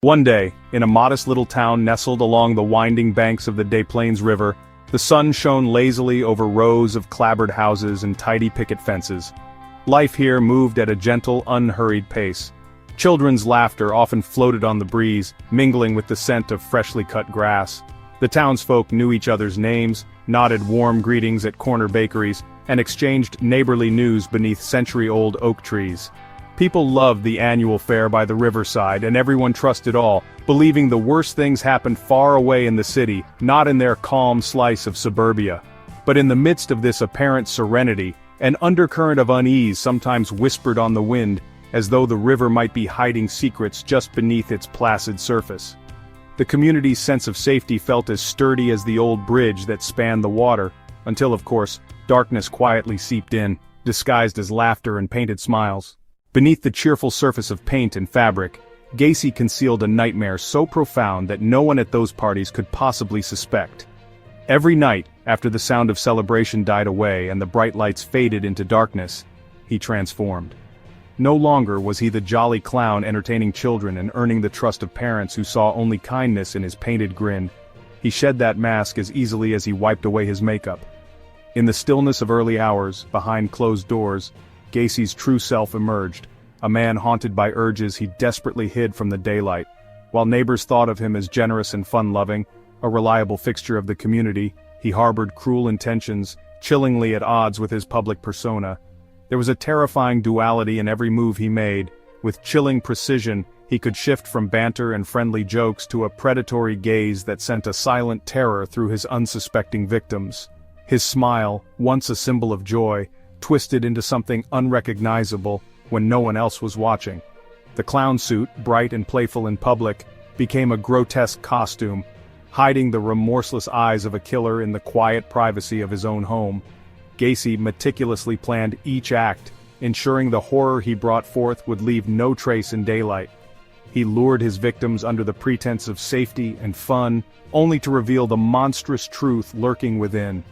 One day, in a modest little town nestled along the winding banks of the Des Plaines River, the sun shone lazily over rows of clapboard houses and tidy picket fences. Life here moved at a gentle, unhurried pace. Children's laughter often floated on the breeze, mingling with the scent of freshly cut grass. The townsfolk knew each other's names, nodded warm greetings at corner bakeries, and exchanged neighborly news beneath century-old oak trees. People loved the annual fair by the riverside, and everyone trusted all, believing the worst things happened far away in the city, not in their calm slice of suburbia. But in the midst of this apparent serenity, an undercurrent of unease sometimes whispered on the wind, as though the river might be hiding secrets just beneath its placid surface. The community's sense of safety felt as sturdy as the old bridge that spanned the water, until of course, darkness quietly seeped in, disguised as laughter and painted smiles. Beneath the cheerful surface of paint and fabric, Gacy concealed a nightmare so profound that no one at those parties could possibly suspect. Every night, after the sound of celebration died away and the bright lights faded into darkness, he transformed. No longer was he the jolly clown entertaining children and earning the trust of parents who saw only kindness in his painted grin. He shed that mask as easily as he wiped away his makeup. In the stillness of early hours, behind closed doors, Gacy's true self emerged, a man haunted by urges he desperately hid from the daylight. While neighbors thought of him as generous and fun-loving, a reliable fixture of the community, he harbored cruel intentions, chillingly at odds with his public persona. There was a terrifying duality in every move he made. With chilling precision, he could shift from banter and friendly jokes to a predatory gaze that sent a silent terror through his unsuspecting victims. His smile, once a symbol of joy, twisted into something unrecognizable when no one else was watching. The clown suit, bright and playful in public, became a grotesque costume, hiding the remorseless eyes of a killer in the quiet privacy of his own home. Gacy meticulously planned each act, ensuring the horror he brought forth would leave no trace in daylight. He lured his victims under the pretense of safety and fun, only to reveal the monstrous truth lurking within.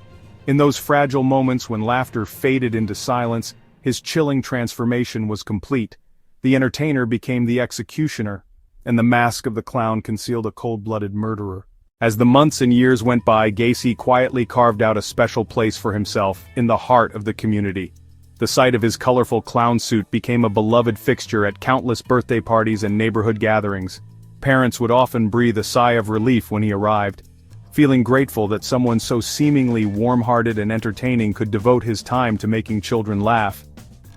In those fragile moments when laughter faded into silence, his chilling transformation was complete. The entertainer became the executioner, and the mask of the clown concealed a cold-blooded murderer. As the months and years went by, Gacy quietly carved out a special place for himself in the heart of the community. The sight of his colorful clown suit became a beloved fixture at countless birthday parties and neighborhood gatherings. Parents would often breathe a sigh of relief when he arrived, feeling grateful that someone so seemingly warm-hearted and entertaining could devote his time to making children laugh.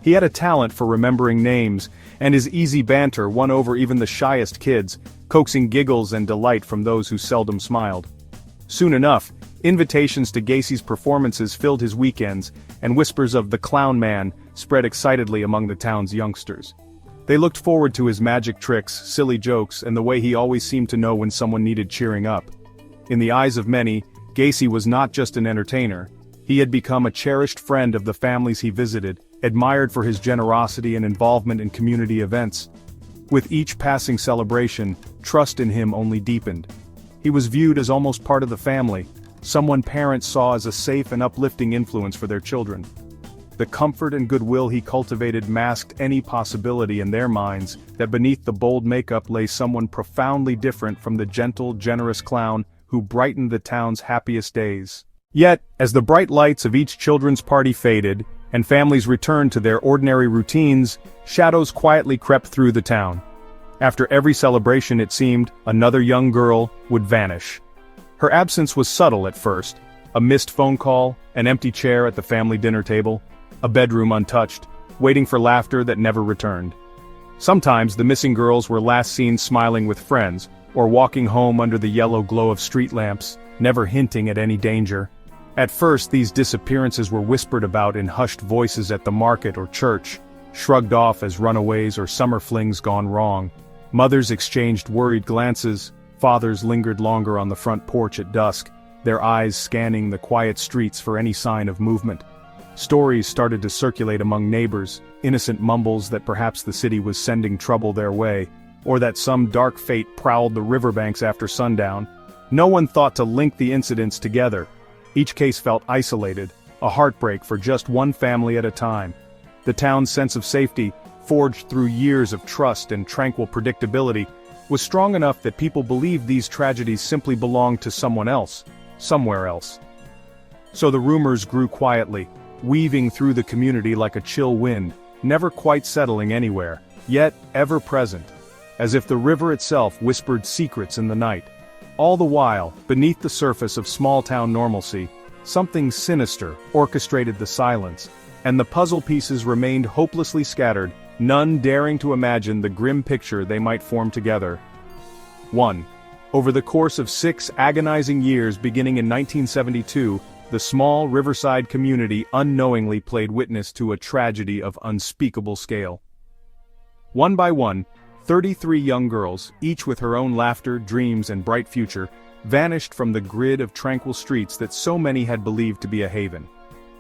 He had a talent for remembering names, and his easy banter won over even the shyest kids, coaxing giggles and delight from those who seldom smiled. Soon enough, invitations to Gacy's performances filled his weekends, and whispers of the Clown Man spread excitedly among the town's youngsters. They looked forward to his magic tricks, silly jokes, and the way he always seemed to know when someone needed cheering up. In the eyes of many, Gacy was not just an entertainer. He had become a cherished friend of the families he visited, admired for his generosity and involvement in community events. With each passing celebration, trust in him only deepened. He was viewed as almost part of the family, someone parents saw as a safe and uplifting influence for their children. The comfort and goodwill he cultivated masked any possibility in their minds that beneath the bold makeup lay someone profoundly different from the gentle, generous clown who brightened the town's happiest days. Yet, as the bright lights of each children's party faded, and families returned to their ordinary routines, shadows quietly crept through the town. After every celebration, it seemed, another young girl would vanish. Her absence was subtle at first: a missed phone call, an empty chair at the family dinner table, a bedroom untouched, waiting for laughter that never returned. Sometimes the missing girls were last seen smiling with friends, or walking home under the yellow glow of street lamps, never hinting at any danger. At first, these disappearances were whispered about in hushed voices at the market or church, shrugged off as runaways or summer flings gone wrong. Mothers exchanged worried glances, fathers lingered longer on the front porch at dusk, their eyes scanning the quiet streets for any sign of movement. Stories started to circulate among neighbors, innocent mumbles that perhaps the city was sending trouble their way, or that some dark fate prowled the riverbanks after sundown. No one thought to link the incidents together. Each case felt isolated, a heartbreak for just one family at a time. The town's sense of safety, forged through years of trust and tranquil predictability, was strong enough that people believed these tragedies simply belonged to someone else, somewhere else. So the rumors grew quietly, weaving through the community like a chill wind, never quite settling anywhere, yet ever present, as if the river itself whispered secrets in the night. All the while, beneath the surface of small-town normalcy, something sinister orchestrated the silence, and the puzzle pieces remained hopelessly scattered, none daring to imagine the grim picture they might form together. 1. Over the course of 6 agonizing years beginning in 1972, the small riverside community unknowingly played witness to a tragedy of unspeakable scale. One by one, 33 young girls, each with her own laughter, dreams, and bright future, vanished from the grid of tranquil streets that so many had believed to be a haven.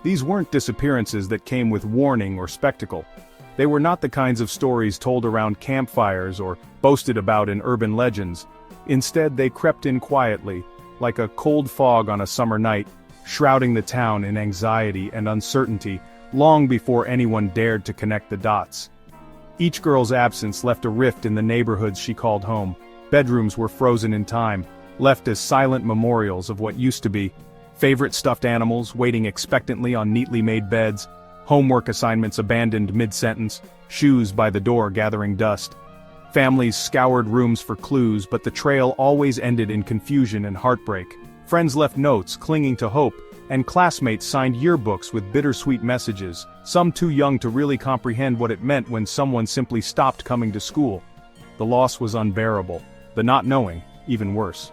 These weren't disappearances that came with warning or spectacle. They were not the kinds of stories told around campfires or boasted about in urban legends. Instead, they crept in quietly, like a cold fog on a summer night, shrouding the town in anxiety and uncertainty, long before anyone dared to connect the dots. Each girl's absence left a rift in the neighborhoods she called home. Bedrooms were frozen in time, left as silent memorials of what used to be. Favorite stuffed animals waiting expectantly on neatly made beds, homework assignments abandoned mid-sentence, shoes by the door gathering dust. Families scoured rooms for clues, but the trail always ended in confusion and heartbreak. Friends left notes clinging to hope, and classmates signed yearbooks with bittersweet messages, some too young to really comprehend what it meant when someone simply stopped coming to school. The loss was unbearable, the not knowing, even worse.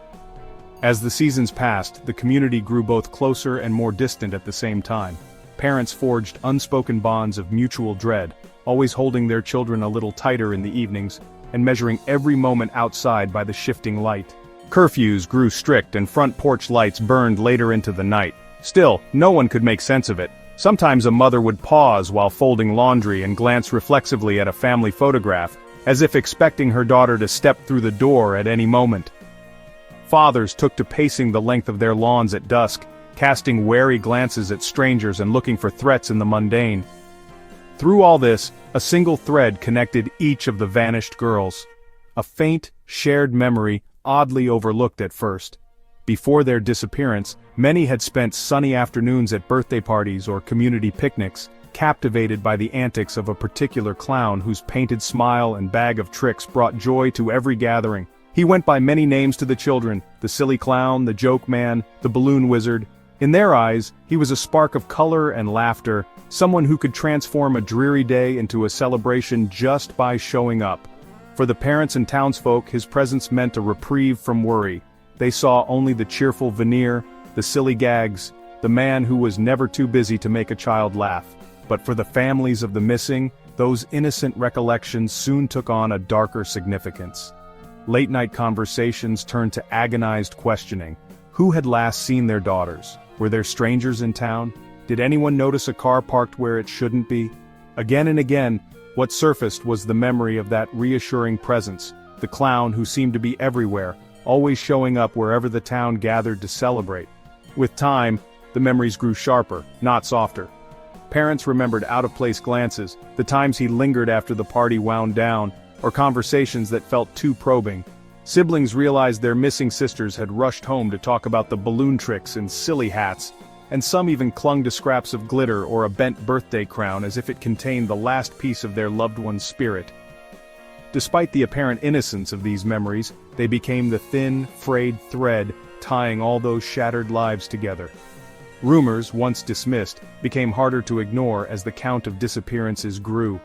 As the seasons passed, the community grew both closer and more distant at the same time. Parents forged unspoken bonds of mutual dread, always holding their children a little tighter in the evenings, and measuring every moment outside by the shifting light. Curfews grew strict and front porch lights burned later into the night. Still, no one could make sense of it. Sometimes a mother would pause while folding laundry and glance reflexively at a family photograph, as if expecting her daughter to step through the door at any moment. Fathers took to pacing the length of their lawns at dusk, casting wary glances at strangers and looking for threats in the mundane. Through all this, a single thread connected each of the vanished girls. A faint, shared memory, oddly overlooked at first. Before their disappearance, many had spent sunny afternoons at birthday parties or community picnics, captivated by the antics of a particular clown whose painted smile and bag of tricks brought joy to every gathering. He went by many names to the children: the silly clown, the joke man, the balloon wizard. In their eyes, he was a spark of color and laughter, someone who could transform a dreary day into a celebration just by showing up. For the parents and townsfolk, his presence meant a reprieve from worry. They saw only the cheerful veneer, the silly gags, the man who was never too busy to make a child laugh. But for the families of the missing, those innocent recollections soon took on a darker significance. Late-night conversations turned to agonized questioning. Who had last seen their daughters? Were there strangers in town? Did anyone notice a car parked where it shouldn't be? Again and again, what surfaced was the memory of that reassuring presence, the clown who seemed to be everywhere, always showing up wherever the town gathered to celebrate. With time, the memories grew sharper, not softer. Parents remembered out-of-place glances, the times he lingered after the party wound down, or conversations that felt too probing. Siblings realized their missing sisters had rushed home to talk about the balloon tricks and silly hats, and some even clung to scraps of glitter or a bent birthday crown as if it contained the last piece of their loved one's spirit. Despite the apparent innocence of these memories, they became the thin, frayed thread tying all those shattered lives together. Rumors, once dismissed, became harder to ignore as the count of disappearances grew.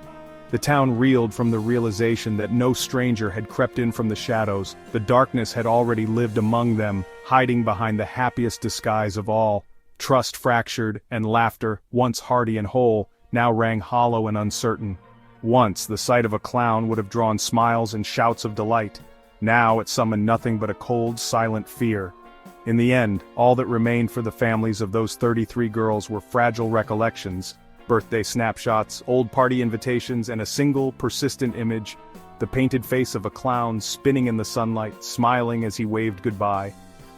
The town reeled from the realization that no stranger had crept in from the shadows. The darkness had already lived among them, hiding behind the happiest disguise of all. Trust fractured, and laughter, once hearty and whole, now rang hollow and uncertain. Once the sight of a clown would have drawn smiles and shouts of delight. Now it summoned nothing but a cold, silent fear. In the end, all that remained for the families of those 33 girls were fragile recollections, birthday snapshots, old party invitations, and a single, persistent image, the painted face of a clown spinning in the sunlight, smiling as he waved goodbye.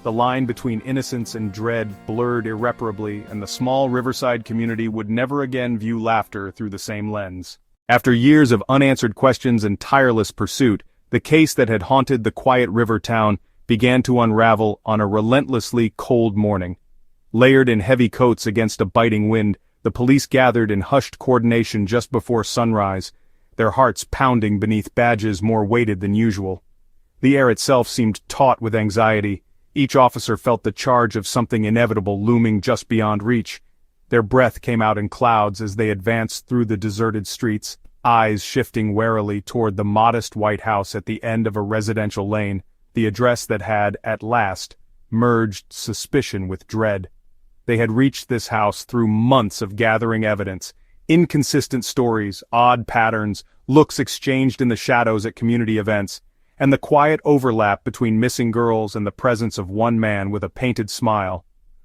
The line between innocence and dread blurred irreparably, and the small riverside community would never again view laughter through the same lens. After years of unanswered questions and tireless pursuit, The case that had haunted the quiet river town began to unravel on a relentlessly cold morning. Layered in heavy coats against a biting wind, the police gathered in hushed coordination just before sunrise, their hearts pounding beneath badges more weighted than usual. The air itself seemed taut with anxiety. Each officer felt the charge of something inevitable looming just beyond reach. Their breath came out in clouds as they advanced through the deserted streets, eyes shifting warily toward the modest white house at the end of a residential lane, the address that had, at last, merged suspicion with dread. They had reached this house through months of gathering evidence, inconsistent stories, odd patterns, looks exchanged in the shadows at community events, and the quiet overlap between missing girls and the presence of one man with a painted smile.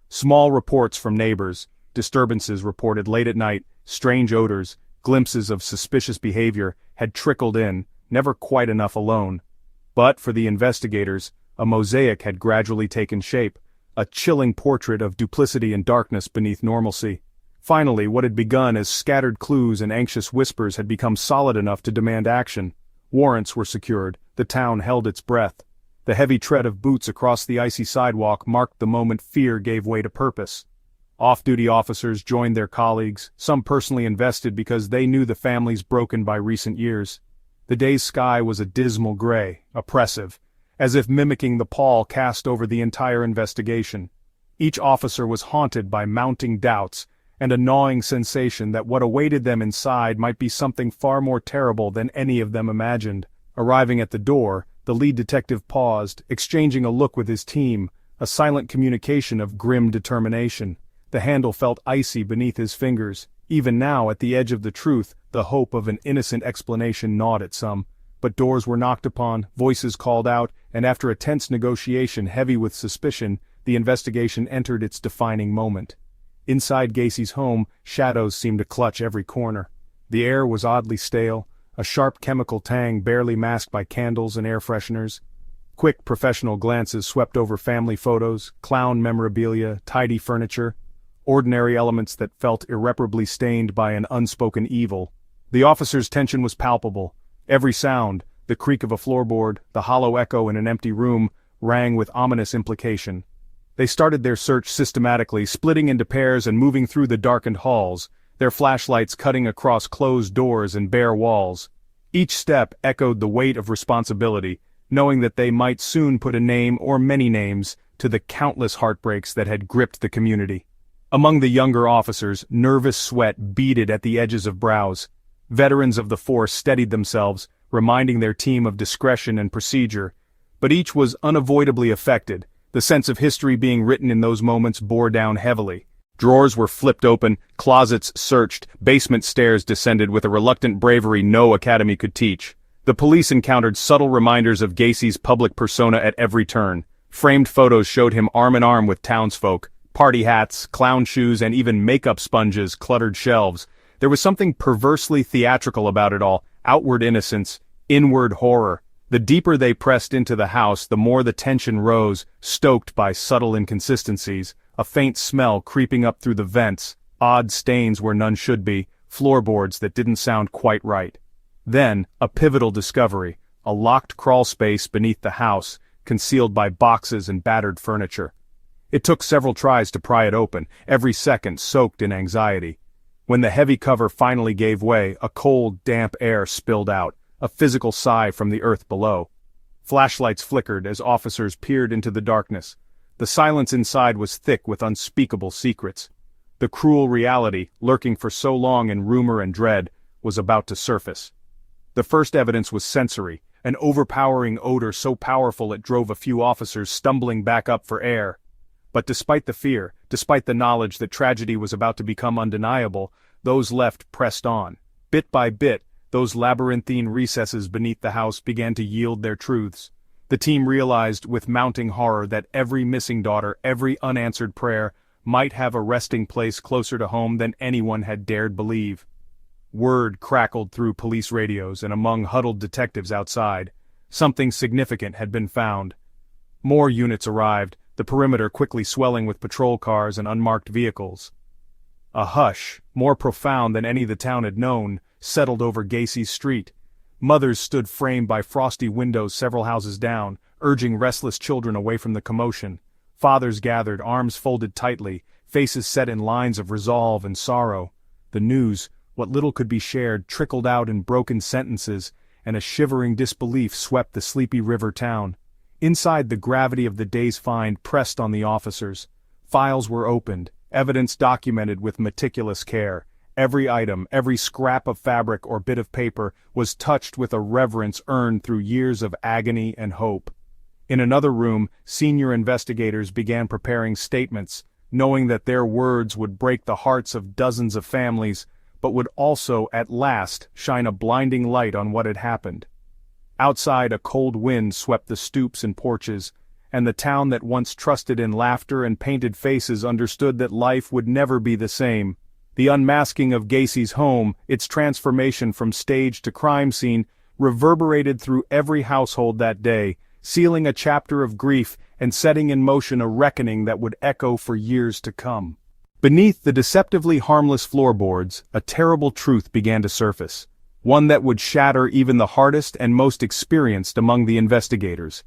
Small reports from neighbors, disturbances reported late at night, strange odors, glimpses of suspicious behavior had trickled in, never quite enough alone. But for the investigators, a mosaic had gradually taken shape, a chilling portrait of duplicity and darkness beneath normalcy. Finally, what had begun as scattered clues and anxious whispers had become solid enough to demand action. Warrants were secured, the town held its breath. The heavy tread of boots across the icy sidewalk marked the moment fear gave way to purpose. Off-duty officers joined their colleagues, some personally invested because they knew the families broken by recent years. The day's sky was a dismal gray, oppressive, as if mimicking the pall cast over the entire investigation. Each officer was haunted by mounting doubts, and a gnawing sensation that what awaited them inside might be something far more terrible than any of them imagined. Arriving at the door, the lead detective paused, exchanging a look with his team, a silent communication of grim determination. The handle felt icy beneath his fingers. Even now, at the edge of the truth, the hope of an innocent explanation gnawed at some. But doors were knocked upon, voices called out, and after a tense negotiation heavy with suspicion, the investigation entered its defining moment. Inside Gacy's home, shadows seemed to clutch every corner. The air was oddly stale, a sharp chemical tang barely masked by candles and air fresheners. Quick professional glances swept over family photos, clown memorabilia, tidy furniture, ordinary elements that felt irreparably stained by an unspoken evil. The officer's tension was palpable. Every sound, the creak of a floorboard, the hollow echo in an empty room, rang with ominous implication. They started their search systematically, splitting into pairs and moving through the darkened halls, their flashlights cutting across closed doors and bare walls. Each step echoed the weight of responsibility, knowing that they might soon put a name or many names to the countless heartbreaks that had gripped the community. Among the younger officers, nervous sweat beaded at the edges of brows. Veterans of the force steadied themselves, reminding their team of discretion and procedure. But each was unavoidably affected. The sense of history being written in those moments bore down heavily. Drawers were flipped open, closets searched, basement stairs descended with a reluctant bravery no academy could teach. The police encountered subtle reminders of Gacy's public persona at every turn. Framed photos showed him arm in arm with townsfolk. Party hats, clown shoes, and even makeup sponges cluttered shelves. There was something perversely theatrical about it all, outward innocence, inward horror. The deeper they pressed into the house, the more the tension rose, stoked by subtle inconsistencies, a faint smell creeping up through the vents, odd stains where none should be, floorboards that didn't sound quite right. Then, a pivotal discovery, a locked crawl space beneath the house, concealed by boxes and battered furniture. It took several tries to pry it open, every second soaked in anxiety. When the heavy cover finally gave way, a cold, damp air spilled out, a physical sigh from the earth below. Flashlights flickered as officers peered into the darkness. The silence inside was thick with unspeakable secrets. The cruel reality, lurking for so long in rumor and dread, was about to surface. The first evidence was sensory, an overpowering odor so powerful it drove a few officers stumbling back up for air. But despite the fear, despite the knowledge that tragedy was about to become undeniable, those left pressed on. Bit by bit, those labyrinthine recesses beneath the house began to yield their truths. The team realized with mounting horror that every missing daughter, every unanswered prayer, might have a resting place closer to home than anyone had dared believe. Word crackled through police radios and among huddled detectives outside. Something significant had been found. More units arrived, the perimeter quickly swelling with patrol cars and unmarked vehicles. A hush, more profound than any the town had known, settled over Gacy's street. Mothers stood framed by frosty windows several houses down, urging restless children away from the commotion. Fathers gathered, arms folded tightly, faces set in lines of resolve and sorrow. The news, what little could be shared, trickled out in broken sentences, and a shivering disbelief swept the sleepy river town. Inside, the gravity of the day's find pressed on the officers. Files were opened, evidence documented with meticulous care. Every item, every scrap of fabric or bit of paper was touched with a reverence earned through years of agony and hope. In another room, senior investigators began preparing statements, knowing that their words would break the hearts of dozens of families, but would also, at last, shine a blinding light on what had happened. Outside, a cold wind swept the stoops and porches, and the town that once trusted in laughter and painted faces understood that life would never be the same. The unmasking of Gacy's home, its transformation from stage to crime scene, reverberated through every household that day, sealing a chapter of grief and setting in motion a reckoning that would echo for years to come. Beneath the deceptively harmless floorboards, a terrible truth began to surface, one that would shatter even the hardest and most experienced among the investigators.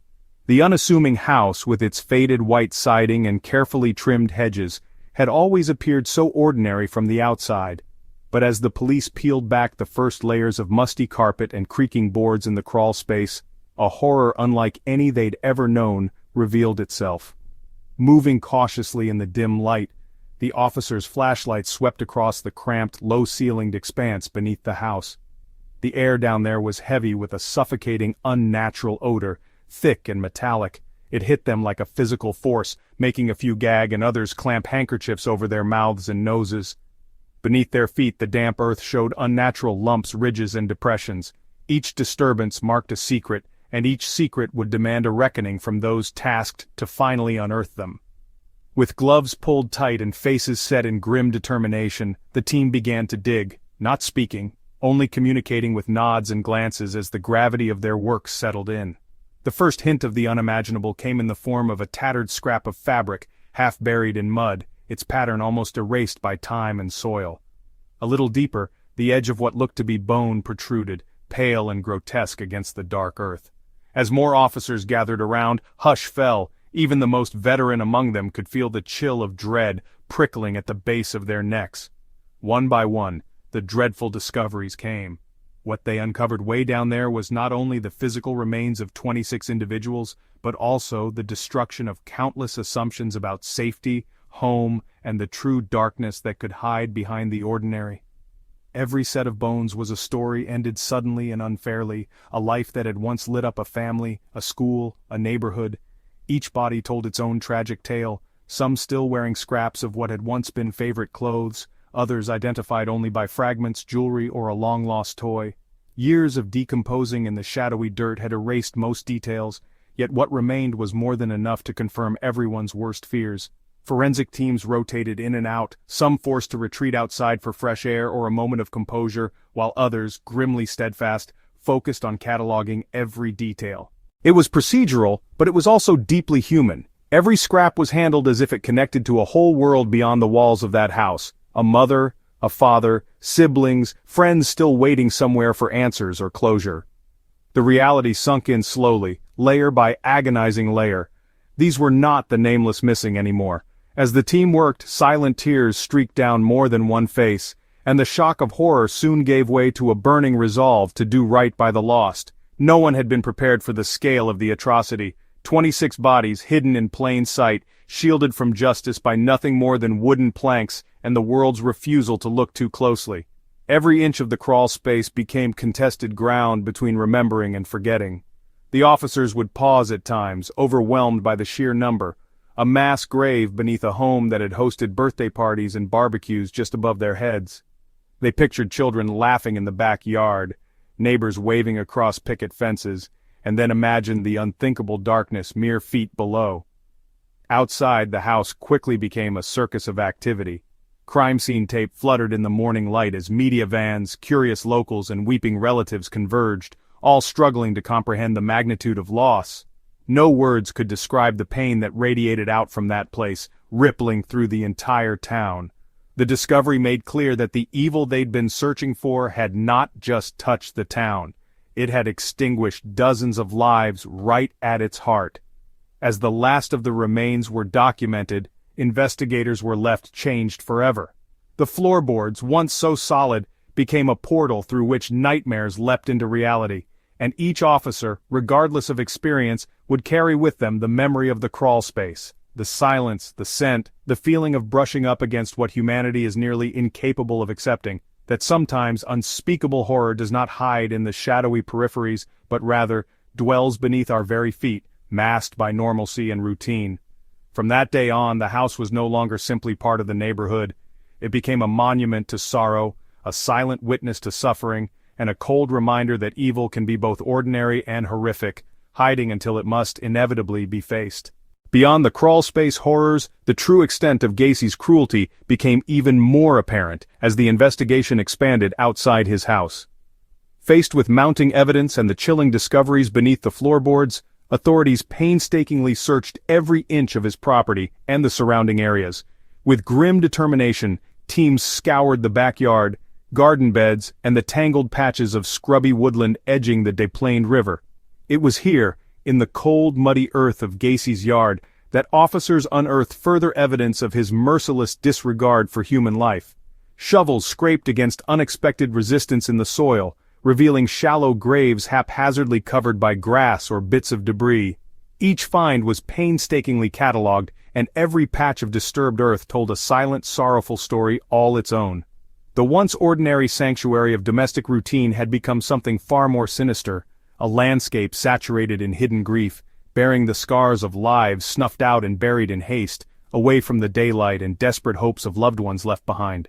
The unassuming house, with its faded white siding and carefully trimmed hedges, had always appeared so ordinary from the outside, but as the police peeled back the first layers of musty carpet and creaking boards in the crawl space, a horror unlike any they'd ever known revealed itself. Moving cautiously in the dim light, the officers' flashlights swept across the cramped, low-ceilinged expanse beneath the house. The air down there was heavy with a suffocating, unnatural odor, thick and metallic. It hit them like a physical force, making a few gag and others clamp handkerchiefs over their mouths and noses. Beneath their feet, the damp earth showed unnatural lumps, ridges, and depressions. Each disturbance marked a secret, and each secret would demand a reckoning from those tasked to finally unearth them. With gloves pulled tight and faces set in grim determination, the team began to dig, not speaking, only communicating with nods and glances as the gravity of their work settled in. The first hint of the unimaginable came in the form of a tattered scrap of fabric, half buried in mud, its pattern almost erased by time and soil. A little deeper, the edge of what looked to be bone protruded, pale and grotesque against the dark earth. As more officers gathered around, hush fell. Even the most veteran among them could feel the chill of dread prickling at the base of their necks. One by one, the dreadful discoveries came. What they uncovered way down there was not only the physical remains of 26 individuals, but also the destruction of countless assumptions about safety, home, and the true darkness that could hide behind the ordinary. Every set of bones was a story ended suddenly and unfairly, a life that had once lit up a family, a school, a neighborhood. Each body told its own tragic tale, some still wearing scraps of what had once been favorite clothes, others identified only by fragments, jewelry, or a long-lost toy. Years of decomposing in the shadowy dirt had erased most details, yet what remained was more than enough to confirm everyone's worst fears. Forensic teams rotated in and out, some forced to retreat outside for fresh air or a moment of composure, while others, grimly steadfast, focused on cataloging every detail. It was procedural, but it was also deeply human. Every scrap was handled as if it connected to a whole world beyond the walls of that house. A mother, a father, siblings, friends still waiting somewhere for answers or closure. The reality sunk in slowly, layer by agonizing layer. These were not the nameless missing anymore. As the team worked, silent tears streaked down more than one face, and the shock of horror soon gave way to a burning resolve to do right by the lost. No one had been prepared for the scale of the atrocity. 26 bodies hidden in plain sight, shielded from justice by nothing more than wooden planks and the world's refusal to look too closely. Every inch of the crawl space became contested ground between remembering and forgetting. The officers would pause at times, overwhelmed by the sheer number. A mass grave beneath a home that had hosted birthday parties and barbecues just above their heads. They pictured children laughing in the backyard, neighbors waving across picket fences, and then imagined the unthinkable darkness mere feet below. Outside, the house quickly became a circus of activity. Crime scene tape fluttered in the morning light as media vans, curious locals, and weeping relatives converged, all struggling to comprehend the magnitude of loss. No words could describe the pain that radiated out from that place, rippling through the entire town. The discovery made clear that the evil they'd been searching for had not just touched the town. It had extinguished dozens of lives right at its heart. As the last of the remains were documented, investigators were left changed forever. The floorboards, once so solid, became a portal through which nightmares leapt into reality, and each officer, regardless of experience, would carry with them the memory of the crawl space, the silence, the scent, the feeling of brushing up against what humanity is nearly incapable of accepting, that sometimes unspeakable horror does not hide in the shadowy peripheries, but rather dwells beneath our very feet, masked by normalcy and routine. From that day on, the house was no longer simply part of the neighborhood. It became a monument to sorrow, a silent witness to suffering, and a cold reminder that evil can be both ordinary and horrific, hiding until it must inevitably be faced. Beyond the crawlspace horrors, the true extent of Gacy's cruelty became even more apparent as the investigation expanded outside his house. Faced with mounting evidence and the chilling discoveries beneath the floorboards, authorities painstakingly searched every inch of his property and the surrounding areas. With grim determination, teams scoured the backyard, garden beds, and the tangled patches of scrubby woodland edging the Des Plaines River. It was here, in the cold, muddy earth of Gacy's yard, that officers unearthed further evidence of his merciless disregard for human life. Shovels scraped against unexpected resistance in the soil, revealing shallow graves haphazardly covered by grass or bits of debris. Each find was painstakingly catalogued, and every patch of disturbed earth told a silent, sorrowful story all its own. The once ordinary sanctuary of domestic routine had become something far more sinister, a landscape saturated in hidden grief, bearing the scars of lives snuffed out and buried in haste, away from the daylight and desperate hopes of loved ones left behind.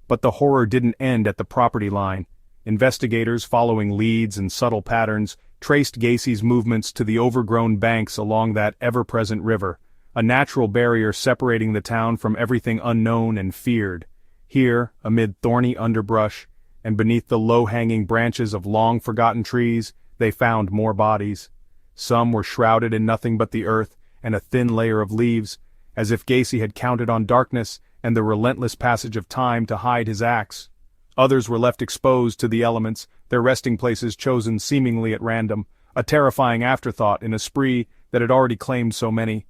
But the horror didn't end at the property line. Investigators, following leads and subtle patterns, traced Gacy's movements to the overgrown banks along that ever-present river, a natural barrier separating the town from everything unknown and feared. Here, amid thorny underbrush, and beneath the low-hanging branches of long-forgotten trees, they found more bodies. Some were shrouded in nothing but the earth and a thin layer of leaves, as if Gacy had counted on darkness and the relentless passage of time to hide his acts. Others were left exposed to the elements, their resting places chosen seemingly at random, a terrifying afterthought in a spree that had already claimed so many.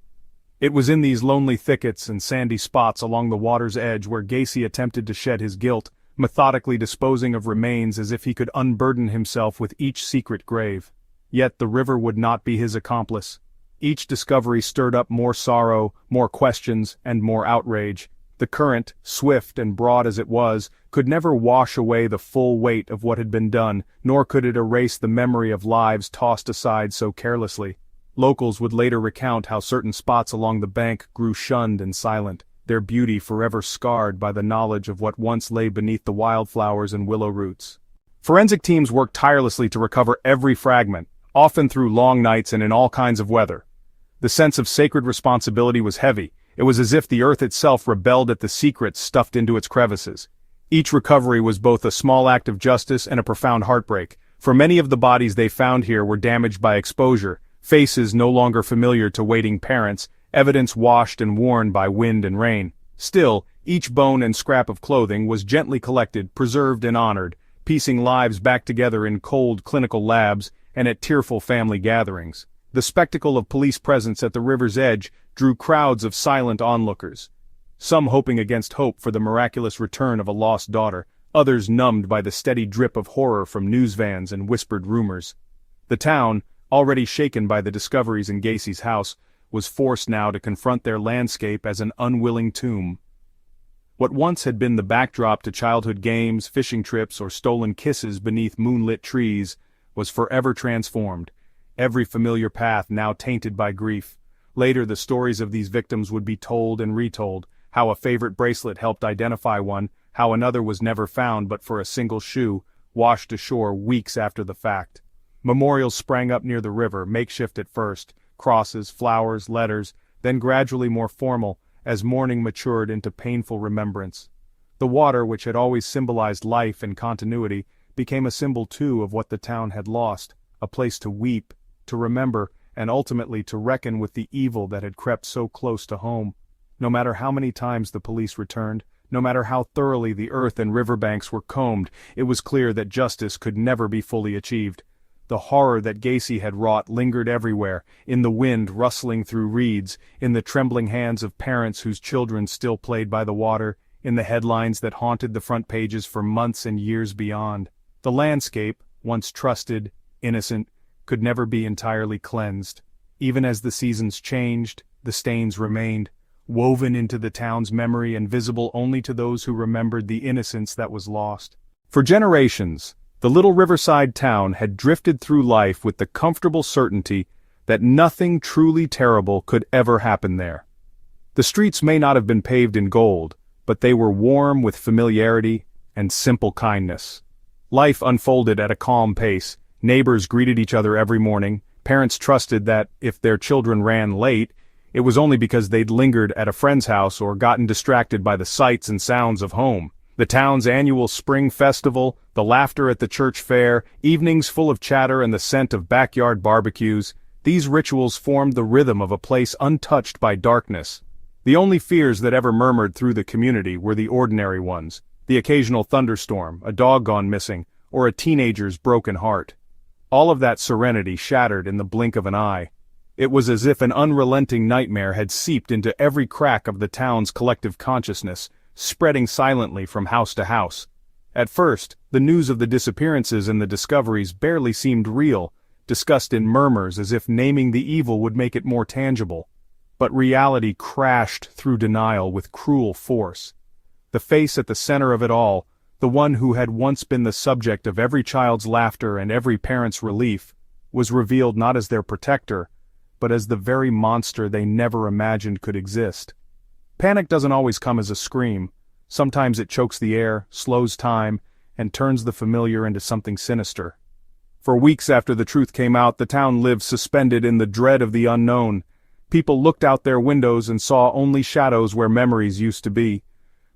It was in these lonely thickets and sandy spots along the water's edge where Gacy attempted to shed his guilt, methodically disposing of remains as if he could unburden himself with each secret grave. Yet the river would not be his accomplice. Each discovery stirred up more sorrow, more questions, and more outrage. The current, swift and broad as it was, could never wash away the full weight of what had been done, nor could it erase the memory of lives tossed aside so carelessly. Locals would later recount how certain spots along the bank grew shunned and silent, their beauty forever scarred by the knowledge of what once lay beneath the wildflowers and willow roots. Forensic teams worked tirelessly to recover every fragment, often through long nights and in all kinds of weather. The sense of sacred responsibility was heavy. It was as if the earth itself rebelled at the secrets stuffed into its crevices. Each recovery was both a small act of justice and a profound heartbreak, for many of the bodies they found here were damaged by exposure, faces no longer familiar to waiting parents, evidence washed and worn by wind and rain. Still, each bone and scrap of clothing was gently collected, preserved and honored, piecing lives back together in cold clinical labs and at tearful family gatherings. The spectacle of police presence at the river's edge drew crowds of silent onlookers, some hoping against hope for the miraculous return of a lost daughter, others numbed by the steady drip of horror from news vans and whispered rumors. The town, already shaken by the discoveries in Gacy's house, was forced now to confront their landscape as an unwilling tomb. What once had been the backdrop to childhood games, fishing trips, or stolen kisses beneath moonlit trees was forever transformed, every familiar path now tainted by grief. Later the stories of these victims would be told and retold, how a favorite bracelet helped identify one, how another was never found but for a single shoe, washed ashore weeks after the fact. Memorials sprang up near the river, makeshift at first, crosses, flowers, letters, then gradually more formal, as mourning matured into painful remembrance. The water, which had always symbolized life and continuity, became a symbol too of what the town had lost, a place to weep, to remember, and ultimately to reckon with the evil that had crept so close to home. No matter how many times the police returned, no matter how thoroughly the earth and riverbanks were combed, it was clear that justice could never be fully achieved. The horror that Gacy had wrought lingered everywhere, in the wind rustling through reeds, in the trembling hands of parents whose children still played by the water, in the headlines that haunted the front pages for months and years beyond. The landscape, once trusted, innocent, could never be entirely cleansed. Even as the seasons changed, the stains remained, woven into the town's memory and visible only to those who remembered the innocence that was lost. For generations, the little riverside town had drifted through life with the comfortable certainty that nothing truly terrible could ever happen there. The streets may not have been paved in gold, but they were warm with familiarity and simple kindness. Life unfolded at a calm pace, neighbors greeted each other every morning, parents trusted that, if their children ran late, it was only because they'd lingered at a friend's house or gotten distracted by the sights and sounds of home. The town's annual spring festival, the laughter at the church fair, evenings full of chatter and the scent of backyard barbecues, these rituals formed the rhythm of a place untouched by darkness. The only fears that ever murmured through the community were the ordinary ones, the occasional thunderstorm, a dog gone missing, or a teenager's broken heart. All of that serenity shattered in the blink of an eye. It was as if an unrelenting nightmare had seeped into every crack of the town's collective consciousness, spreading silently from house to house. At first, the news of the disappearances and the discoveries barely seemed real, discussed in murmurs as if naming the evil would make it more tangible. But reality crashed through denial with cruel force. The face at the center of it all, the one who had once been the subject of every child's laughter and every parent's relief, was revealed not as their protector, but as the very monster they never imagined could exist. Panic doesn't always come as a scream. Sometimes it chokes the air, slows time, and turns the familiar into something sinister. For weeks after the truth came out, the town lived suspended in the dread of the unknown. People looked out their windows and saw only shadows where memories used to be.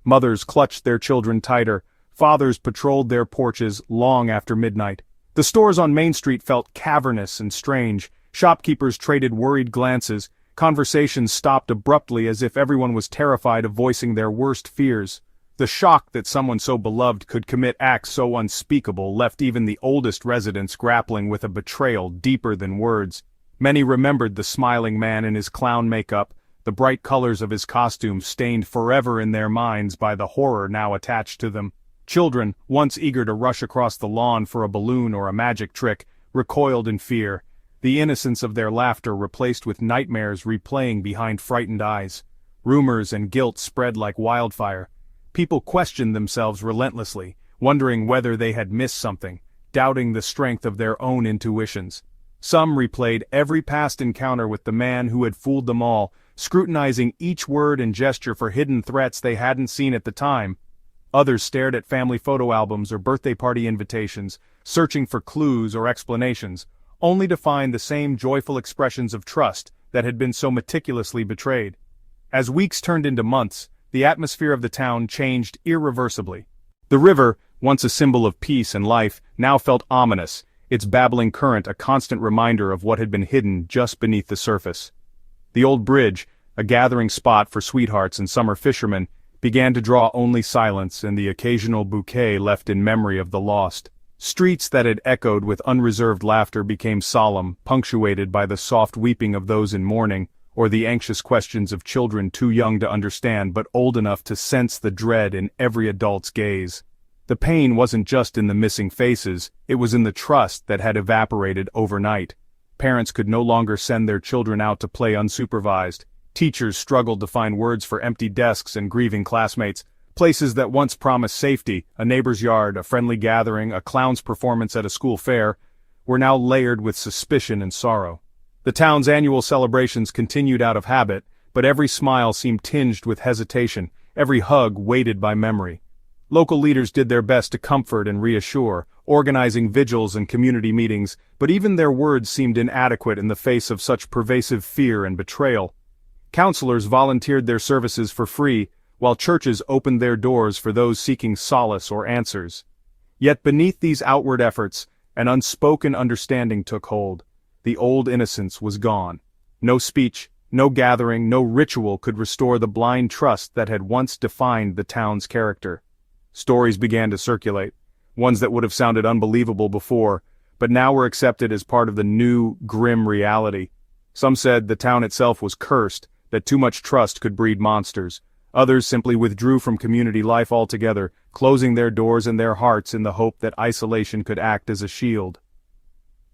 Mothers clutched their children tighter. Fathers patrolled their porches long after midnight. The stores on Main Street felt cavernous and strange. Shopkeepers traded worried glances. Conversations stopped abruptly as if everyone was terrified of voicing their worst fears. The shock that someone so beloved could commit acts so unspeakable left even the oldest residents grappling with a betrayal deeper than words. Many remembered the smiling man in his clown makeup, the bright colors of his costume stained forever in their minds by the horror now attached to them. Children, once eager to rush across the lawn for a balloon or a magic trick, recoiled in fear, the innocence of their laughter replaced with nightmares replaying behind frightened eyes. Rumors and guilt spread like wildfire. People questioned themselves relentlessly, wondering whether they had missed something, doubting the strength of their own intuitions. Some replayed every past encounter with the man who had fooled them all, scrutinizing each word and gesture for hidden threats they hadn't seen at the time. Others stared at family photo albums or birthday party invitations, searching for clues or explanations, only to find the same joyful expressions of trust that had been so meticulously betrayed. As weeks turned into months, the atmosphere of the town changed irreversibly. The river, once a symbol of peace and life, now felt ominous, its babbling current a constant reminder of what had been hidden just beneath the surface. The old bridge, a gathering spot for sweethearts and summer fishermen, began to draw only silence and the occasional bouquet left in memory of the lost. Streets that had echoed with unreserved laughter became solemn, punctuated by the soft weeping of those in mourning, or the anxious questions of children too young to understand but old enough to sense the dread in every adult's gaze. The pain wasn't just in the missing faces, it was in the trust that had evaporated overnight. Parents could no longer send their children out to play unsupervised. Teachers struggled to find words for empty desks and grieving classmates. Places that once promised safety, a neighbor's yard, a friendly gathering, a clown's performance at a school fair, were now layered with suspicion and sorrow. The town's annual celebrations continued out of habit, but every smile seemed tinged with hesitation, every hug weighted by memory. Local leaders did their best to comfort and reassure, organizing vigils and community meetings, but even their words seemed inadequate in the face of such pervasive fear and betrayal. Counselors volunteered their services for free, while churches opened their doors for those seeking solace or answers. Yet beneath these outward efforts, an unspoken understanding took hold. The old innocence was gone. No speech, no gathering, no ritual could restore the blind trust that had once defined the town's character. Stories began to circulate, ones that would have sounded unbelievable before, but now were accepted as part of the new, grim reality. Some said the town itself was cursed, that too much trust could breed monsters. Others simply withdrew from community life altogether, closing their doors and their hearts in the hope that isolation could act as a shield.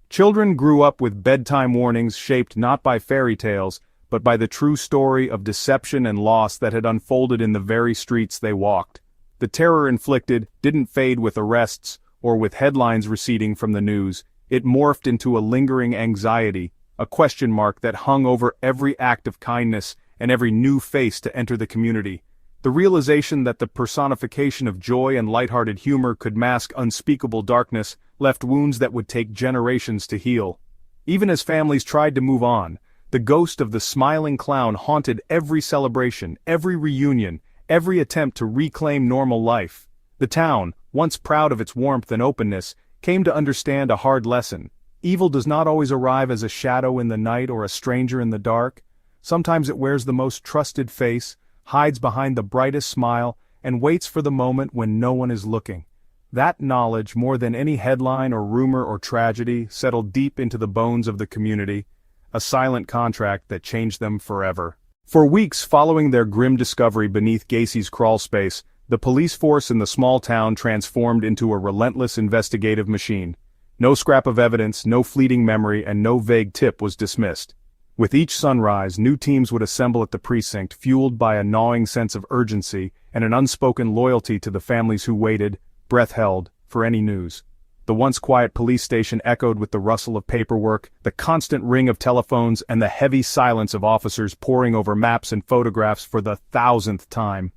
Children grew up with bedtime warnings shaped not by fairy tales, but by the true story of deception and loss that had unfolded in the very streets they walked. The terror inflicted didn't fade with arrests or with headlines receding from the news. It morphed into a lingering anxiety, a question mark that hung over every act of kindness and every new face to enter the community. The realization that the personification of joy and lighthearted humor could mask unspeakable darkness left wounds that would take generations to heal. Even as families tried to move on, the ghost of the smiling clown haunted every celebration, every reunion, every attempt to reclaim normal life. The town, once proud of its warmth and openness, came to understand a hard lesson. Evil does not always arrive as a shadow in the night or a stranger in the dark. Sometimes it wears the most trusted face, hides behind the brightest smile, and waits for the moment when no one is looking. That knowledge, more than any headline or rumor or tragedy, settled deep into the bones of the community, a silent contract that changed them forever. For weeks following their grim discovery beneath Gacy's crawlspace, the police force in the small town transformed into a relentless investigative machine. No scrap of evidence, no fleeting memory, and no vague tip was dismissed. With each sunrise, new teams would assemble at the precinct, fueled by a gnawing sense of urgency and an unspoken loyalty to the families who waited, breath held, for any news. The once quiet police station echoed with the rustle of paperwork, the constant ring of telephones, and the heavy silence of officers poring over maps and photographs for the 1,000th time.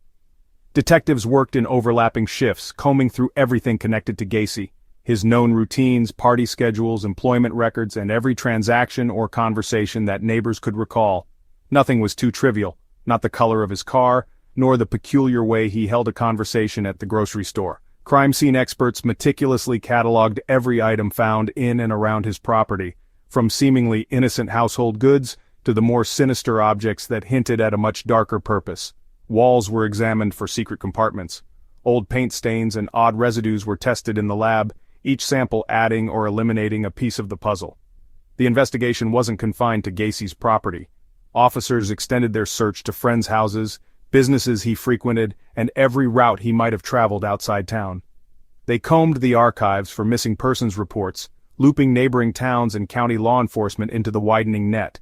Detectives worked in overlapping shifts, combing through everything connected to Gacy. His known routines, party schedules, employment records, and every transaction or conversation that neighbors could recall. Nothing was too trivial, not the color of his car, nor the peculiar way he held a conversation at the grocery store. Crime scene experts meticulously cataloged every item found in and around his property, from seemingly innocent household goods to the more sinister objects that hinted at a much darker purpose. Walls were examined for secret compartments. Old paint stains and odd residues were tested in the lab, each sample adding or eliminating a piece of the puzzle. The investigation wasn't confined to Gacy's property. Officers extended their search to friends' houses, businesses he frequented, and every route he might have traveled outside town. They combed the archives for missing persons reports, looping neighboring towns and county law enforcement into the widening net.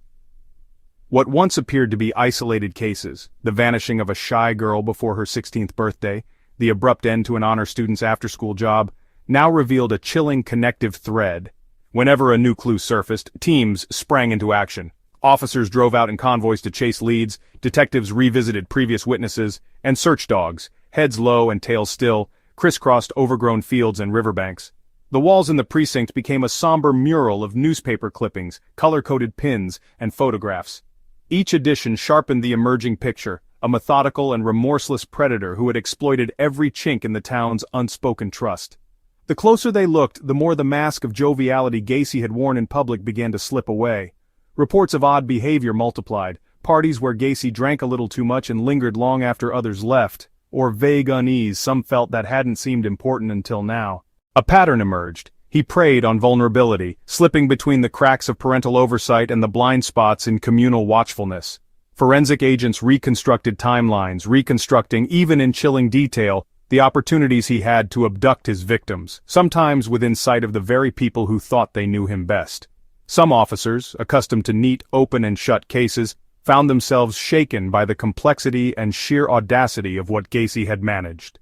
What once appeared to be isolated cases, the vanishing of a shy girl before her 16th birthday, the abrupt end to an honor student's after-school job, now revealed a chilling connective thread. Whenever a new clue surfaced, teams sprang into action. Officers drove out in convoys to chase leads, detectives revisited previous witnesses, and search dogs, heads low and tails still, crisscrossed overgrown fields and riverbanks. The walls in the precinct became a somber mural of newspaper clippings, color-coded pins, and photographs. Each edition sharpened the emerging picture, a methodical and remorseless predator who had exploited every chink in the town's unspoken trust. The closer they looked, the more the mask of joviality Gacy had worn in public began to slip away. Reports of odd behavior multiplied, parties where Gacy drank a little too much and lingered long after others left, or vague unease some felt that hadn't seemed important until now. A pattern emerged. He preyed on vulnerability, slipping between the cracks of parental oversight and the blind spots in communal watchfulness. Forensic agents reconstructed timelines, reconstructing, even in chilling detail, the opportunities he had to abduct his victims, sometimes within sight of the very people who thought they knew him best. Some officers, accustomed to neat, open and shut cases, found themselves shaken by the complexity and sheer audacity of what Gacy had managed.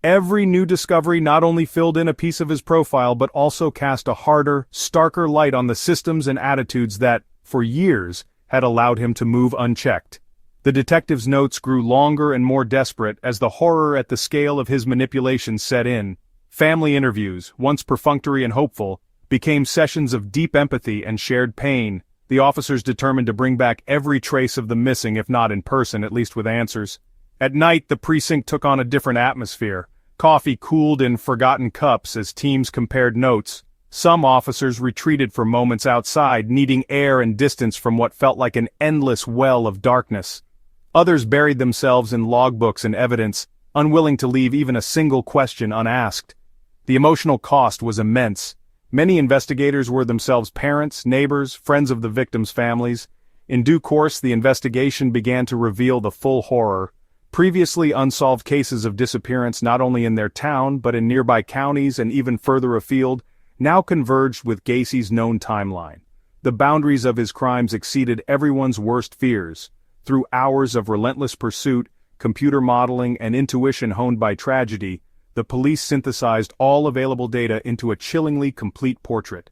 Every new discovery not only filled in a piece of his profile but also cast a harder, starker light on the systems and attitudes that, for years, had allowed him to move unchecked. The detective's notes grew longer and more desperate as the horror at the scale of his manipulations set in. Family interviews, once perfunctory and hopeful, became sessions of deep empathy and shared pain, the officers determined to bring back every trace of the missing, if not in person, at least with answers. At night, the precinct took on a different atmosphere. Coffee cooled in forgotten cups as teams compared notes. Some officers retreated for moments outside, needing air and distance from what felt like an endless well of darkness. Others buried themselves in logbooks and evidence, unwilling to leave even a single question unasked. The emotional cost was immense. Many investigators were themselves parents, neighbors, friends of the victims' families. In due course, the investigation began to reveal the full horror. Previously unsolved cases of disappearance not only in their town but in nearby counties and even further afield, now converged with Gacy's known timeline. The boundaries of his crimes exceeded everyone's worst fears. Through hours of relentless pursuit, computer modeling, and intuition honed by tragedy, the police synthesized all available data into a chillingly complete portrait.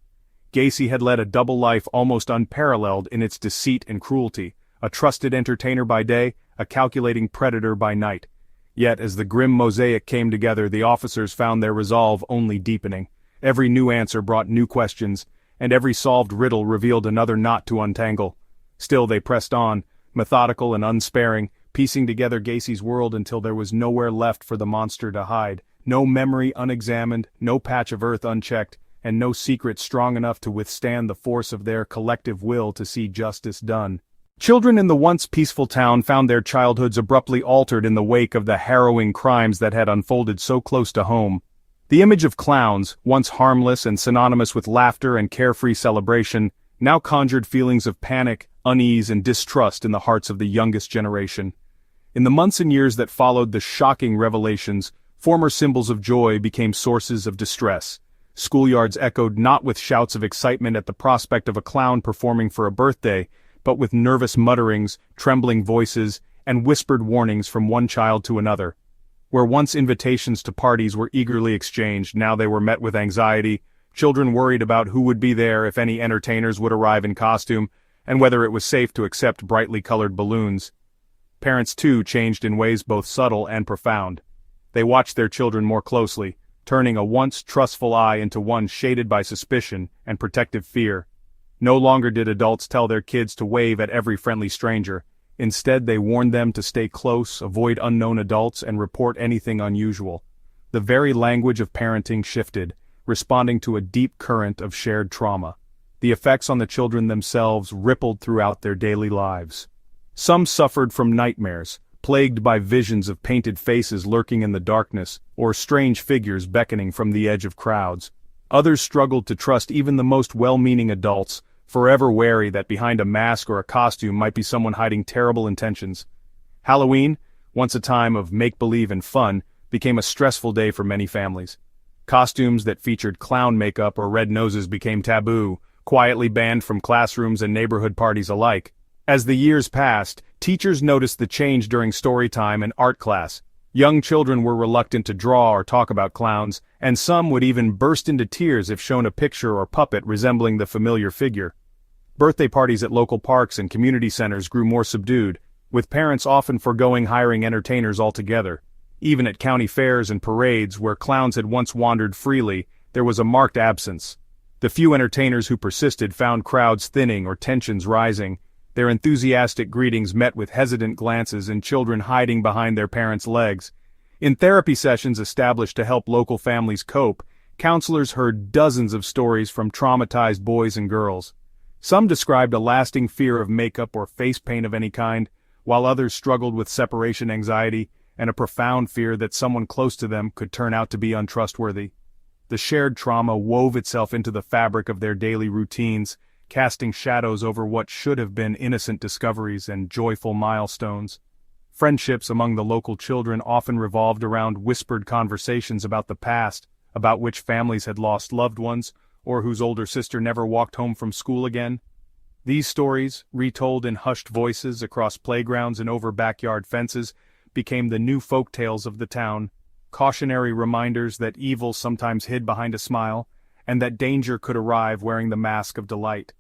Gacy had led a double life almost unparalleled in its deceit and cruelty, a trusted entertainer by day, a calculating predator by night. Yet as the grim mosaic came together, the officers found their resolve only deepening. Every new answer brought new questions, and every solved riddle revealed another knot to untangle. Still they pressed on, methodical and unsparing, piecing together Gacy's world until there was nowhere left for the monster to hide. No memory unexamined, no patch of earth unchecked, and no secret strong enough to withstand the force of their collective will to see justice done. Children in the once peaceful town found their childhoods abruptly altered in the wake of the harrowing crimes that had unfolded so close to home. The image of clowns, once harmless and synonymous with laughter and carefree celebration, now conjured feelings of panic, unease, and distrust in the hearts of the youngest generation. In the months and years that followed the shocking revelations, former symbols of joy became sources of distress. Schoolyards echoed not with shouts of excitement at the prospect of a clown performing for a birthday, but with nervous mutterings, trembling voices, and whispered warnings from one child to another. Where once invitations to parties were eagerly exchanged, now they were met with anxiety. Children worried about who would be there, if any entertainers would arrive in costume, and whether it was safe to accept brightly colored balloons. Parents too changed in ways both subtle and profound. They watched their children more closely, turning a once trustful eye into one shaded by suspicion and protective fear. No longer did adults tell their kids to wave at every friendly stranger. Instead, they warned them to stay close, avoid unknown adults, and report anything unusual. The very language of parenting shifted, responding to a deep current of shared trauma. The effects on the children themselves rippled throughout their daily lives. Some suffered from nightmares, plagued by visions of painted faces lurking in the darkness, or strange figures beckoning from the edge of crowds. Others struggled to trust even the most well-meaning adults, forever wary that behind a mask or a costume might be someone hiding terrible intentions. Halloween, once a time of make-believe and fun, became a stressful day for many families. Costumes that featured clown makeup or red noses became taboo, quietly banned from classrooms and neighborhood parties alike. As the years passed, teachers noticed the change during story time and art class. Young children were reluctant to draw or talk about clowns, and some would even burst into tears if shown a picture or puppet resembling the familiar figure. Birthday parties at local parks and community centers grew more subdued, with parents often forgoing hiring entertainers altogether. Even at county fairs and parades where clowns had once wandered freely, there was a marked absence. The few entertainers who persisted found crowds thinning or tensions rising, their enthusiastic greetings met with hesitant glances and children hiding behind their parents' legs. In therapy sessions established to help local families cope, counselors heard dozens of stories from traumatized boys and girls. Some described a lasting fear of makeup or face paint of any kind, while others struggled with separation anxiety and a profound fear that someone close to them could turn out to be untrustworthy. The shared trauma wove itself into the fabric of their daily routines, casting shadows over what should have been innocent discoveries and joyful milestones. Friendships among the local children often revolved around whispered conversations about the past, about which families had lost loved ones, or whose older sister never walked home from school again. These stories, retold in hushed voices across playgrounds and over backyard fences, became the new folk tales of the town, cautionary reminders that evil sometimes hid behind a smile, and that danger could arrive wearing the mask of delight.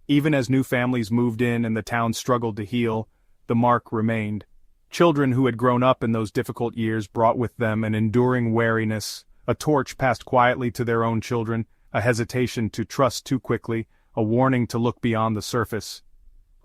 Even as new families moved in and the town struggled to heal, the mark remained. Children who had grown up in those difficult years brought with them an enduring wariness, a torch passed quietly to their own children, a hesitation to trust too quickly, a warning to look beyond the surface.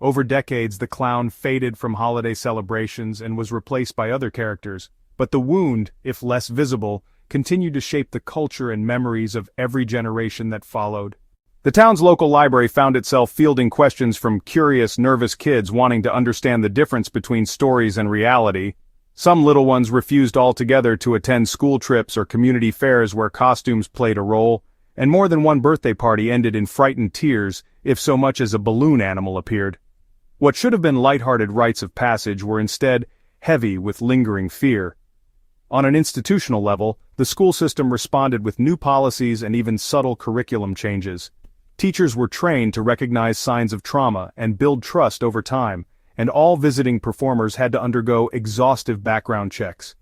Over decades, the clown faded from holiday celebrations and was replaced by other characters, but the wound, if less visible, continued to shape the culture and memories of every generation that followed. The town's local library found itself fielding questions from curious, nervous kids wanting to understand the difference between stories and reality. Some little ones refused altogether to attend school trips or community fairs where costumes played a role, and more than one birthday party ended in frightened tears if so much as a balloon animal appeared. What should have been lighthearted rites of passage were instead heavy with lingering fear. On an institutional level, the school system responded with new policies and even subtle curriculum changes. Teachers were trained to recognize signs of trauma and build trust over time, and all visiting performers had to undergo exhaustive background checks.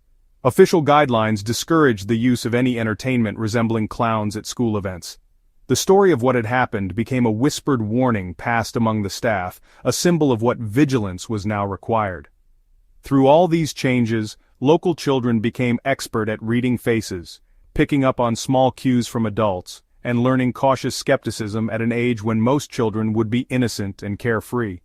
Official guidelines discouraged the use of any entertainment resembling clowns at school events. The story of what had happened became a whispered warning passed among the staff, a symbol of what vigilance was now required. Through all these changes, local children became expert at reading faces, picking up on small cues from adults, and learning cautious skepticism at an age when most children would be innocent and carefree.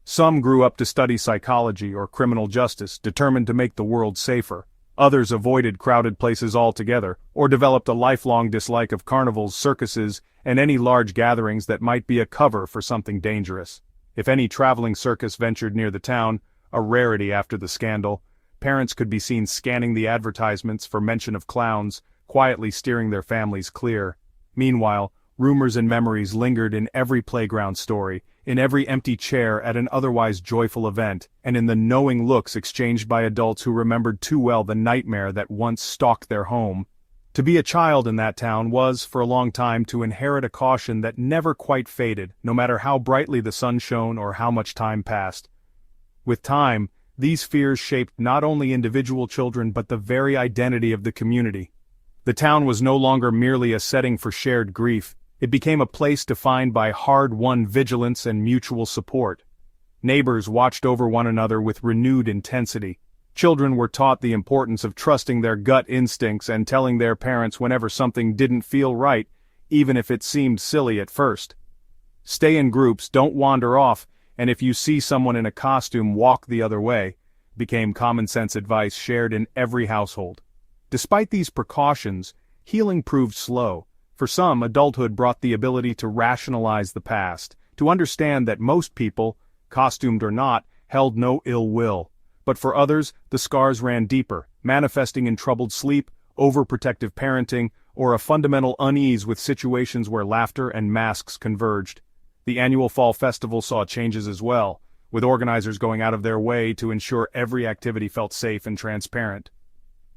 Some grew up to study psychology or criminal justice, determined to make the world safer. Others avoided crowded places altogether, or developed a lifelong dislike of carnivals, circuses, and any large gatherings that might be a cover for something dangerous. If any traveling circus ventured near the town, a rarity after the scandal, parents could be seen scanning the advertisements for mention of clowns, quietly steering their families clear. Meanwhile, rumors and memories lingered in every playground story, in every empty chair at an otherwise joyful event, and in the knowing looks exchanged by adults who remembered too well the nightmare that once stalked their home. To be a child in that town was, for a long time, to inherit a caution that never quite faded, no matter how brightly the sun shone or how much time passed. With time, these fears shaped not only individual children but the very identity of the community. The town was no longer merely a setting for shared grief. It became a place defined by hard-won vigilance and mutual support. Neighbors watched over one another with renewed intensity. Children were taught the importance of trusting their gut instincts and telling their parents whenever something didn't feel right, even if it seemed silly at first. Stay in groups, don't wander off, and if you see someone in a costume, walk the other way, became common-sense advice shared in every household. Despite these precautions, healing proved slow. For some, adulthood brought the ability to rationalize the past, to understand that most people, costumed or not, held no ill will. But for others, the scars ran deeper, manifesting in troubled sleep, overprotective parenting, or a fundamental unease with situations where laughter and masks converged. The annual fall festival saw changes as well, with organizers going out of their way to ensure every activity felt safe and transparent.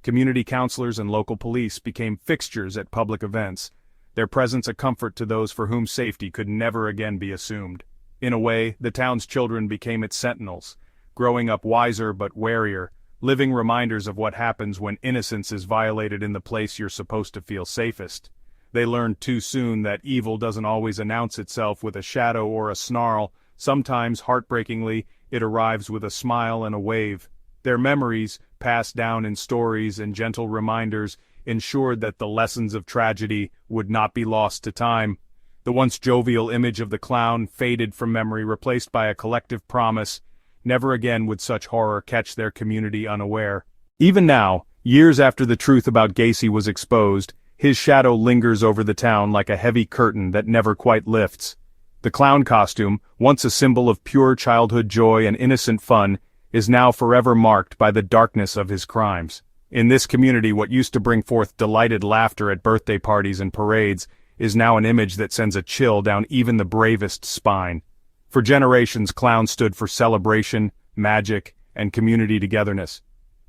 Community counselors and local police became fixtures at public events, their presence a comfort to those for whom safety could never again be assumed. In a way, the town's children became its sentinels, growing up wiser but warier, living reminders of what happens when innocence is violated in the place you're supposed to feel safest. They learned too soon that evil doesn't always announce itself with a shadow or a snarl. Sometimes, heartbreakingly, it arrives with a smile and a wave. Their memories, passed down in stories and gentle reminders, ensured that the lessons of tragedy would not be lost to time. The once jovial image of the clown faded from memory, replaced by a collective promise. Never again would such horror catch their community unaware. Even now, years after the truth about Gacy was exposed, his shadow lingers over the town like a heavy curtain that never quite lifts. The clown costume, once a symbol of pure childhood joy and innocent fun, is now forever marked by the darkness of his crimes. In this community, what used to bring forth delighted laughter at birthday parties and parades is now an image that sends a chill down even the bravest spine. For generations, clowns stood for celebration, magic, and community togetherness.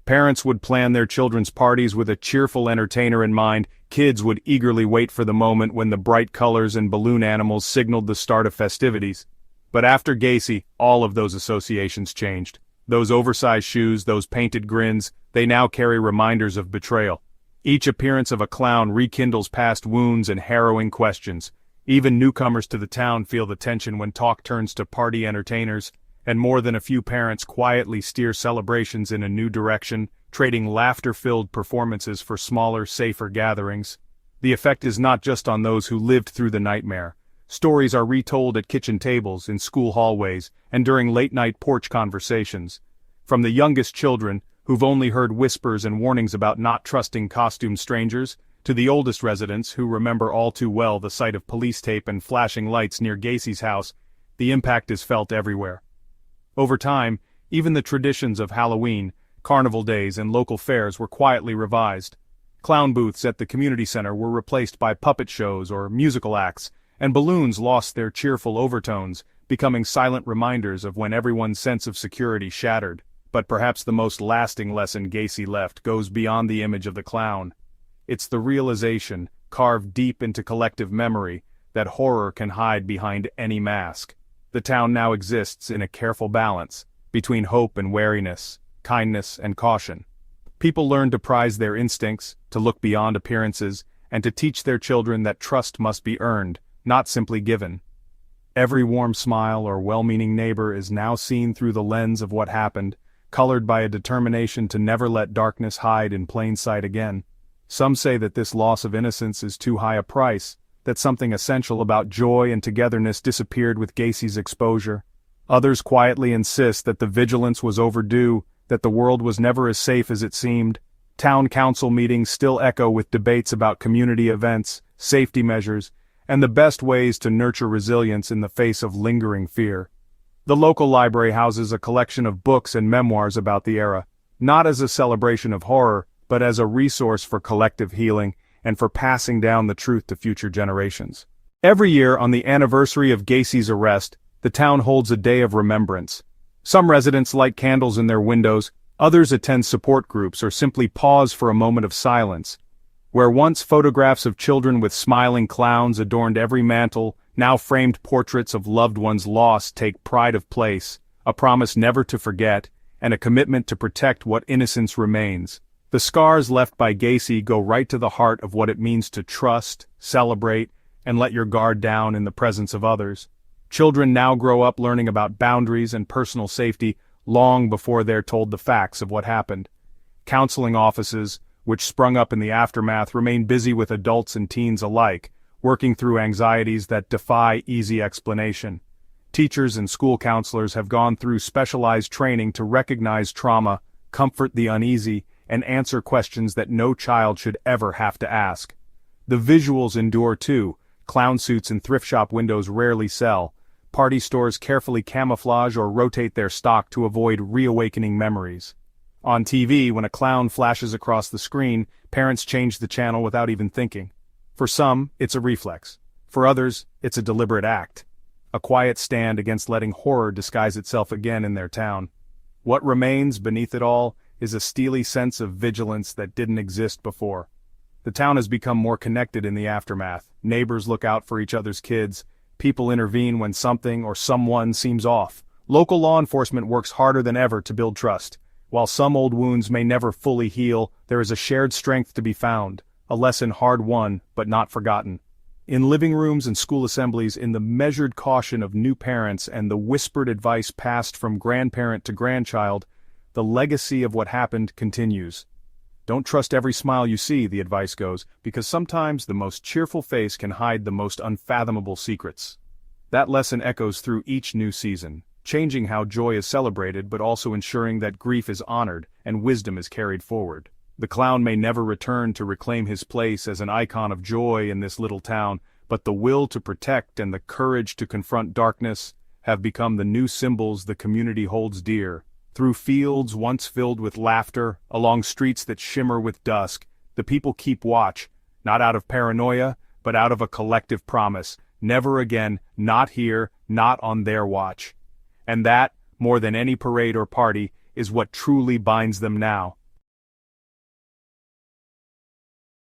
Parents would plan their children's parties with a cheerful entertainer in mind. Kids would eagerly wait for the moment when the bright colors and balloon animals signaled the start of festivities. But after Gacy, all of those associations changed. Those oversized shoes, those painted grins, they now carry reminders of betrayal. Each appearance of a clown rekindles past wounds and harrowing questions. Even newcomers to the town feel the tension when talk turns to party entertainers, and more than a few parents quietly steer celebrations in a new direction, trading laughter-filled performances for smaller, safer gatherings. The effect is not just on those who lived through the nightmare. Stories are retold at kitchen tables, in school hallways, and during late-night porch conversations. From the youngest children, who've only heard whispers and warnings about not trusting costumed strangers, to the oldest residents who remember all too well the sight of police tape and flashing lights near Gacy's house, the impact is felt everywhere. Over time, even the traditions of Halloween, carnival days, and local fairs were quietly revised. Clown booths at the community center were replaced by puppet shows or musical acts, and balloons lost their cheerful overtones, becoming silent reminders of when everyone's sense of security shattered. But perhaps the most lasting lesson Gacy left goes beyond the image of the clown. It's the realization, carved deep into collective memory, that horror can hide behind any mask. The town now exists in a careful balance, between hope and wariness, kindness and caution. People learn to prize their instincts, to look beyond appearances, and to teach their children that trust must be earned, not simply given. Every warm smile or well-meaning neighbor is now seen through the lens of what happened, colored by a determination to never let darkness hide in plain sight again. Some say that this loss of innocence is too high a price, that something essential about joy and togetherness disappeared with Gacy's exposure. Others quietly insist that the vigilance was overdue, that the world was never as safe as it seemed. Town council meetings still echo with debates about community events, safety measures, and the best ways to nurture resilience in the face of lingering fear. The local library houses a collection of books and memoirs about the era, not as a celebration of horror, but as a resource for collective healing and for passing down the truth to future generations. Every year on the anniversary of Gacy's arrest, the town holds a day of remembrance. Some residents light candles in their windows, others attend support groups or simply pause for a moment of silence. Where once photographs of children with smiling clowns adorned every mantel, now framed portraits of loved ones lost take pride of place, a promise never to forget, and a commitment to protect what innocence remains. The scars left by Gacy go right to the heart of what it means to trust, celebrate, and let your guard down in the presence of others. Children now grow up learning about boundaries and personal safety long before they're told the facts of what happened. Counseling offices, which sprung up in the aftermath, remain busy with adults and teens alike, working through anxieties that defy easy explanation. Teachers and school counselors have gone through specialized training to recognize trauma, comfort the uneasy, and answer questions that no child should ever have to ask. The visuals endure too. Clown suits in thrift shop windows rarely sell. Party stores carefully camouflage or rotate their stock to avoid reawakening memories. On TV, when a clown flashes across the screen, parents change the channel without even thinking. For some, it's a reflex. For others, it's a deliberate act. A quiet stand against letting horror disguise itself again in their town. What remains beneath it all is a steely sense of vigilance that didn't exist before. The town has become more connected in the aftermath. Neighbors look out for each other's kids. People intervene when something or someone seems off. Local law enforcement works harder than ever to build trust. While some old wounds may never fully heal, there is a shared strength to be found, a lesson hard won but not forgotten. In living rooms and school assemblies, in the measured caution of new parents and the whispered advice passed from grandparent to grandchild, the legacy of what happened continues. Don't trust every smile you see, the advice goes, because sometimes the most cheerful face can hide the most unfathomable secrets. That lesson echoes through each new season, changing how joy is celebrated but also ensuring that grief is honored and wisdom is carried forward. The clown may never return to reclaim his place as an icon of joy in this little town, but the will to protect and the courage to confront darkness have become the new symbols the community holds dear. Through fields once filled with laughter, along streets that shimmer with dusk, the people keep watch, not out of paranoia, but out of a collective promise. Never again, not here, not on their watch. And that, more than any parade or party, is what truly binds them now.